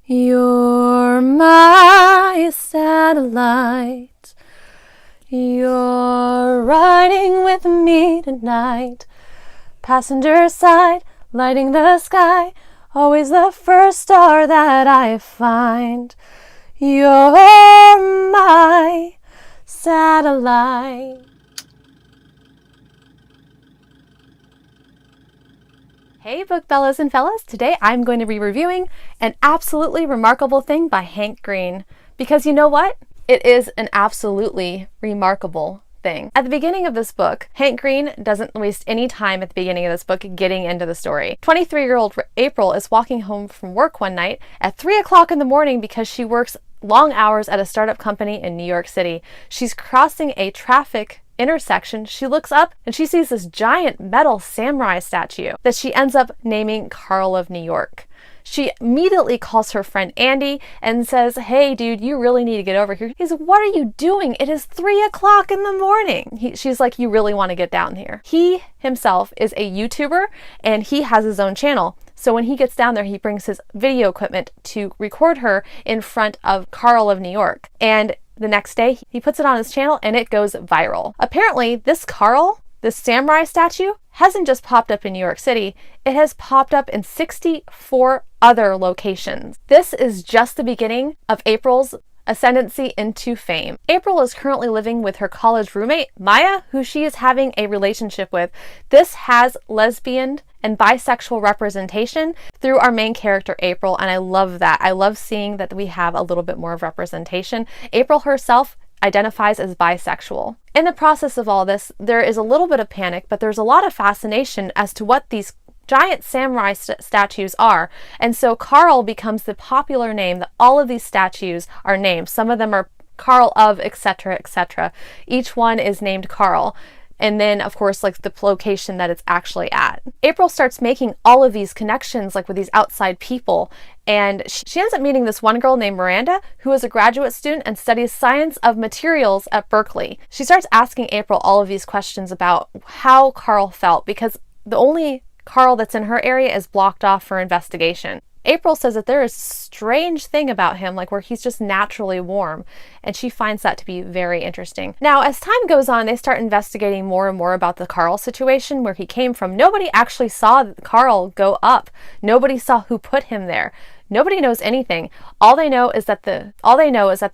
You're my satellite. You're riding with me tonight. Passenger side, lighting the sky. Always the first star that I find. You're my satellite. Hey Bookbellas and fellas, today I'm going to be reviewing An Absolutely Remarkable Thing by Hank Green. Because you know what? It is an absolutely remarkable thing. At the beginning of this book, Hank Green doesn't waste any time at the beginning of this book getting into the story. 23-year-old April is walking home from work one night at 3 o'clock in the morning because she works long hours at a startup company in New York City. She's crossing a traffic intersection. She looks up and she sees this giant metal samurai statue that she ends up naming Carl of New York. She immediately calls her friend Andy and says, "Hey dude, you really need to get over here." He's like, "What are you doing? It is 3 o'clock in the morning." She's like, "You really want to get down here." He himself is a YouTuber and he has his own channel. So when he gets down there, he brings his video equipment to record her in front of Carl of New York. And the next day, he puts it on his channel and it goes viral. Apparently, this Carl, this samurai statue, hasn't just popped up in New York City, it has popped up in 64 other locations. This is just the beginning of April's ascendancy into fame. April is currently living with her college roommate, Maya, who she is having a relationship with. This has lesbian and bisexual representation through our main character, April, and I love that. I love seeing that we have a little bit more of representation. April herself identifies as bisexual. In the process of all this, there is a little bit of panic, but there's a lot of fascination as to what these giant samurai statues are. And so Carl becomes the popular name that all of these statues are named. Some of them are Carl of, etc., etc. Each one is named Carl. And then, of course, like the location that it's actually at. April starts making all of these connections, like with these outside people. And she ends up meeting this one girl named Miranda, who is a graduate student and studies science of materials at Berkeley. She starts asking April all of these questions about how Carl felt, because the only Carl that's in her area is blocked off for investigation. April says that there is a strange thing about him, like where he's just naturally warm, and she finds that to be very interesting. Now, as time goes on, they start investigating more and more about the Carl situation, where he came from. Nobody actually saw Carl go up. Nobody saw who put him there. Nobody knows anything. All they know is that the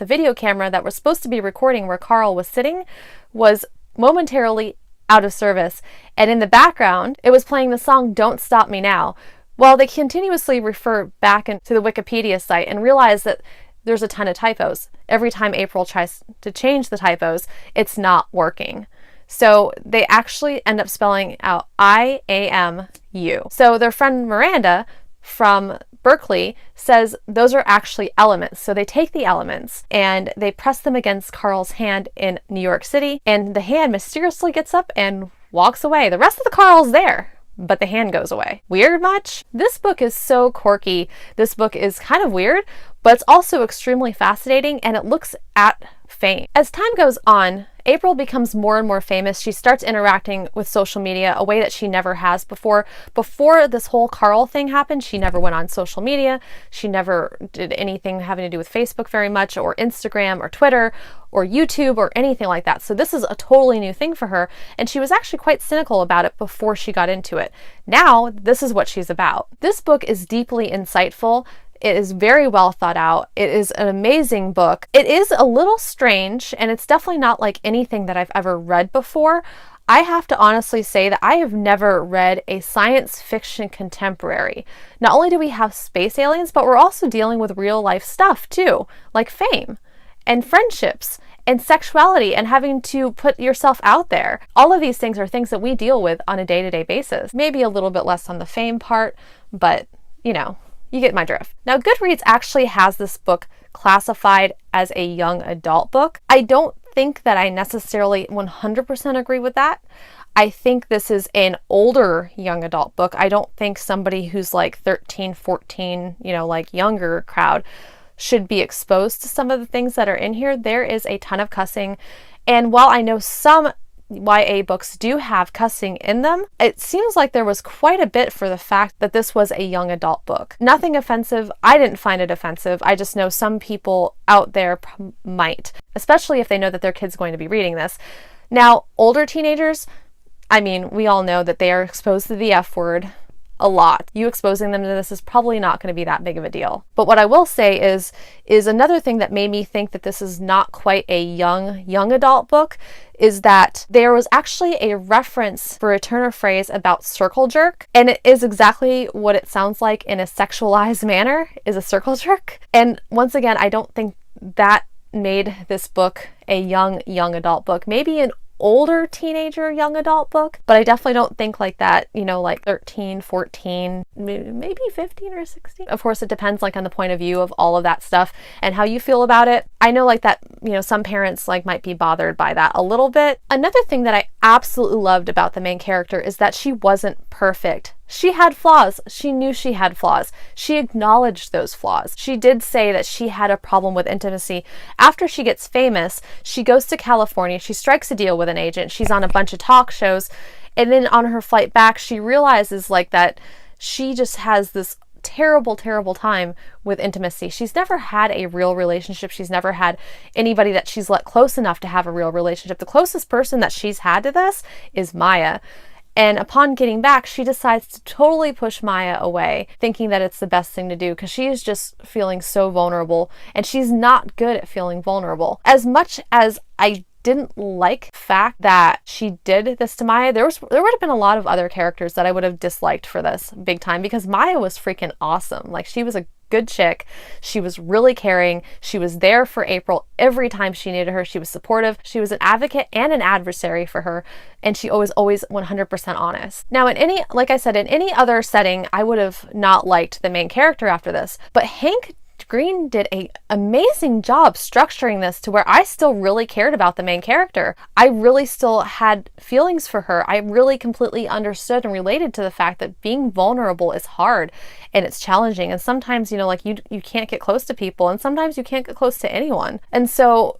video camera that was supposed to be recording where Carl was sitting was momentarily out of service, and in the background, it was playing the song "Don't Stop Me Now." Well, they continuously refer back into the Wikipedia site and realize that there's a ton of typos. Every time April tries to change the typos, it's not working. So they actually end up spelling out I-A-M-U. So their friend Miranda from Berkeley says those are actually elements. So they take the elements and they press them against Carl's hand in New York City, and the hand mysteriously gets up and walks away. The rest of the Carl's there, but the hand goes away. Weird much? This book is so quirky. This book is kind of weird, but it's also extremely fascinating, and it looks at fame. As time goes on, April becomes more and more famous. She starts interacting with social media a way that she never has before. Before this whole Carl thing happened, she never went on social media. She never did anything having to do with Facebook very much, or Instagram, or Twitter, or YouTube, or anything like that. So this is a totally new thing for her, and she was actually quite cynical about it before she got into it. Now, this is what she's about. This book is deeply insightful. It is very well thought out. It is an amazing book. It is a little strange, and it's definitely not like anything that I've ever read before. I have to honestly say that I have never read a science fiction contemporary. Not only do we have space aliens, but we're also dealing with real life stuff too, like fame and friendships and sexuality and having to put yourself out there. All of these things are things that we deal with on a day-to-day basis. Maybe a little bit less on the fame part, but you know, you get my drift. Now, Goodreads actually has this book classified as a young adult book. I don't think that I necessarily 100% agree with that. I think this is an older young adult book. I don't think somebody who's like 13, 14, like younger crowd should be exposed to some of the things that are in here. There is a ton of cussing. And while I know some YA books do have cussing in them, it seems like there was quite a bit for the fact that this was a young adult book. Nothing offensive. I didn't find it offensive. I just know some people out there might, especially if they know that their kid's going to be reading this. Now, older teenagers, I mean, we all know that they are exposed to the F word a lot. You exposing them to this is probably not going to be that big of a deal. But what I will say is another thing that made me think that this is not quite a young adult book is that there was actually a reference for a turn of phrase about circle jerk, and it is exactly what it sounds like in a sexualized manner, is a circle jerk. And once again, I don't think that made this book a young adult book. Maybe an older teenager young adult book, but I definitely don't think like that, you know, like 13, 14, maybe 15 or 16. Of course, it depends like on the point of view of all of that stuff and how you feel about it. I know like that, you know, some parents like might be bothered by that a little bit. Another thing that I absolutely loved about the main character is that she wasn't perfect. She had flaws. She knew she had flaws. She acknowledged those flaws. She did say that she had a problem with intimacy. After she gets famous, she goes to California. She strikes a deal with an agent. She's on a bunch of talk shows. And then on her flight back, she realizes like that she just has this terrible time with intimacy. She's never had a real relationship. She's never had anybody that she's let close enough to have a real relationship. The closest person that she's had to this is Maya. And upon getting back, she decides to totally push Maya away, thinking that it's the best thing to do because she is just feeling so vulnerable, and she's not good at feeling vulnerable. As much as I didn't like the fact that she did this to Maya, there would have been a lot of other characters that I would have disliked for this big time, because Maya was freaking awesome. Like, she was a good chick. She was really caring. She was there for April every time she needed her. She was supportive. She was an advocate and an adversary for her. And she was always 100% honest. Now, in any other setting, I would have not liked the main character after this. But Hank Green did an amazing job structuring this to where I still really cared about the main character. I really still had feelings for her. I really completely understood and related to the fact that being vulnerable is hard and it's challenging. And sometimes, you know, like you can't get close to people, and sometimes you can't get close to anyone. And so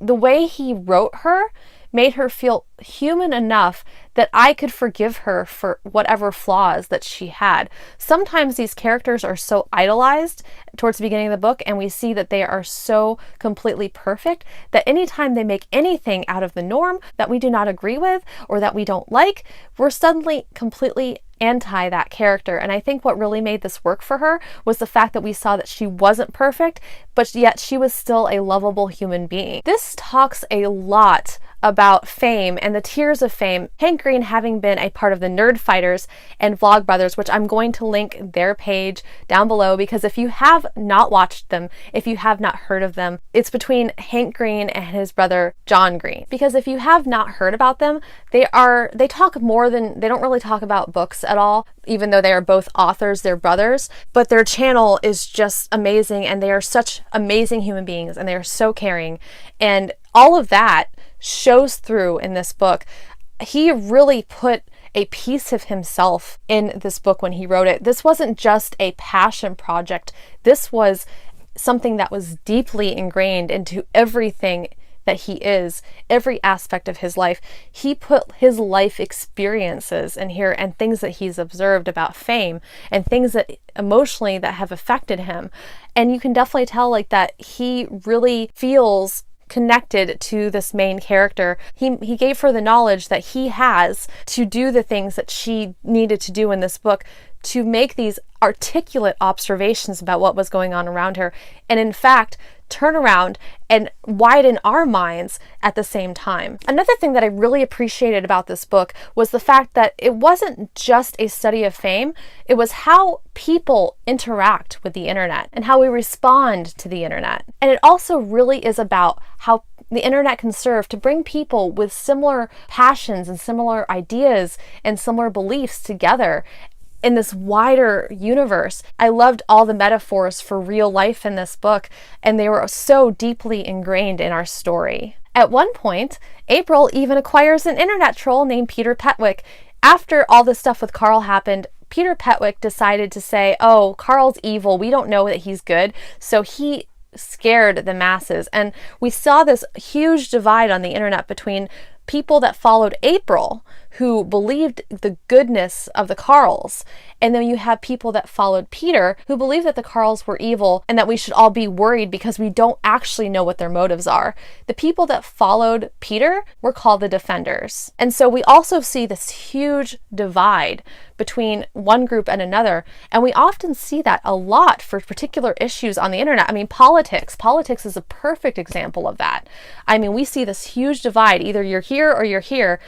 the way he wrote her made her feel human enough that I could forgive her for whatever flaws that she had. Sometimes these characters are so idolized towards the beginning of the book, and we see that they are so completely perfect that anytime they make anything out of the norm that we do not agree with or that we don't like, we're suddenly completely anti that character. And I think what really made this work for her was the fact that we saw that she wasn't perfect, but yet she was still a lovable human being. This talks a lot about fame and the tiers of fame. Hank Green having been a part of the Nerd Fighters and Vlogbrothers, which I'm going to link their page down below, because if you have not watched them, if you have not heard of them, it's between Hank Green and his brother John Green. Because if you have not heard about them, they talk more than, they don't really talk about books at all, even though they are both authors, they're brothers, but their channel is just amazing, and they are such amazing human beings, and they are so caring, and all of that shows through in this book. He really put a piece of himself in this book when he wrote it. This wasn't just a passion project. This was something that was deeply ingrained into everything that he is, every aspect of his life. He put his life experiences in here, and things that he's observed about fame and things that emotionally that have affected him. And you can definitely tell like that he really feels connected to this main character. He gave her the knowledge that he has to do the things that she needed to do in this book, to make these articulate observations about what was going on around her, and in fact turn around and widen our minds at the same time. Another thing that I really appreciated about this book was the fact that it wasn't just a study of fame, it was how people interact with the internet and how we respond to the internet. And it also really is about how the internet can serve to bring people with similar passions and similar ideas and similar beliefs together in this wider universe. I loved all the metaphors for real life in this book, and they were so deeply ingrained in our story. At one point, April even acquires an internet troll named Peter Petwick. After all this stuff with Carl happened, Peter Petwick decided to say, oh, Carl's evil, we don't know that he's good, so he scared the masses. And we saw this huge divide on the internet between people that followed April who believed the goodness of the Carls. And then you have people that followed Peter who believed that the Carls were evil and that we should all be worried because we don't actually know what their motives are. The people that followed Peter were called the defenders. And so we also see this huge divide between one group and another. And we often see that a lot for particular issues on the internet. I mean, politics. Politics is a perfect example of that. I mean, we see this huge divide. Either you're here or you're here.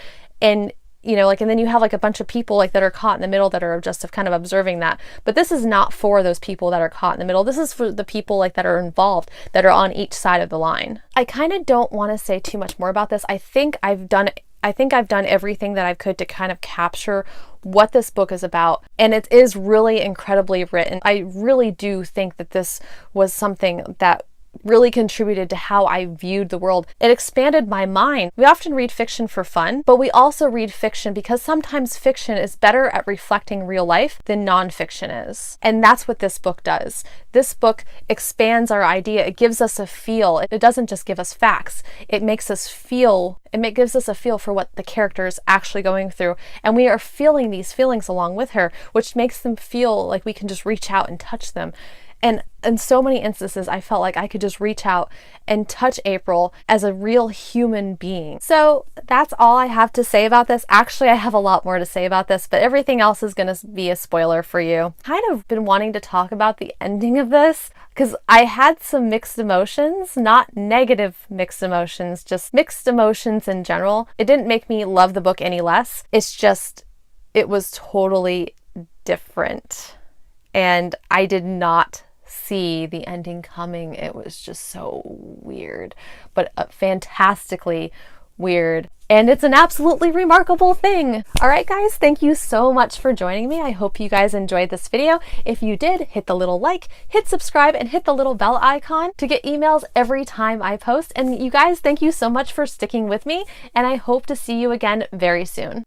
And and then you have like a bunch of people like that are caught in the middle that are just kind of observing that. But this is not for those people that are caught in the middle. This is for the people like that are involved, that are on each side of the line. I kind of don't want to say too much more about this. I think I've done everything that I could to kind of capture what this book is about. And it is really incredibly written. I really do think that this was something that really contributed to how I viewed the world. It expanded my mind. We often read fiction for fun, but we also read fiction because sometimes fiction is better at reflecting real life than nonfiction is. And that's what this book does. This book expands our idea. It gives us a feel. It doesn't just give us facts. It makes us feel. It gives us a feel for what the character is actually going through. And we are feeling these feelings along with her, which makes them feel like we can just reach out and touch them. And in so many instances, I felt like I could just reach out and touch April as a real human being. So that's all I have to say about this. Actually, I have a lot more to say about this, but everything else is going to be a spoiler for you. Kind of been wanting to talk about the ending of this because I had some mixed emotions, not negative mixed emotions, just mixed emotions in general. It didn't make me love the book any less. It's just, it was totally different. And I did not see the ending coming. It was just so weird, but fantastically weird. And it's an absolutely remarkable thing. All right, guys, thank you so much for joining me. I hope you guys enjoyed this video. If you did, hit the little like, hit subscribe, and hit the little bell icon to get emails every time I post. And you guys, thank you so much for sticking with me, and I hope to see you again very soon.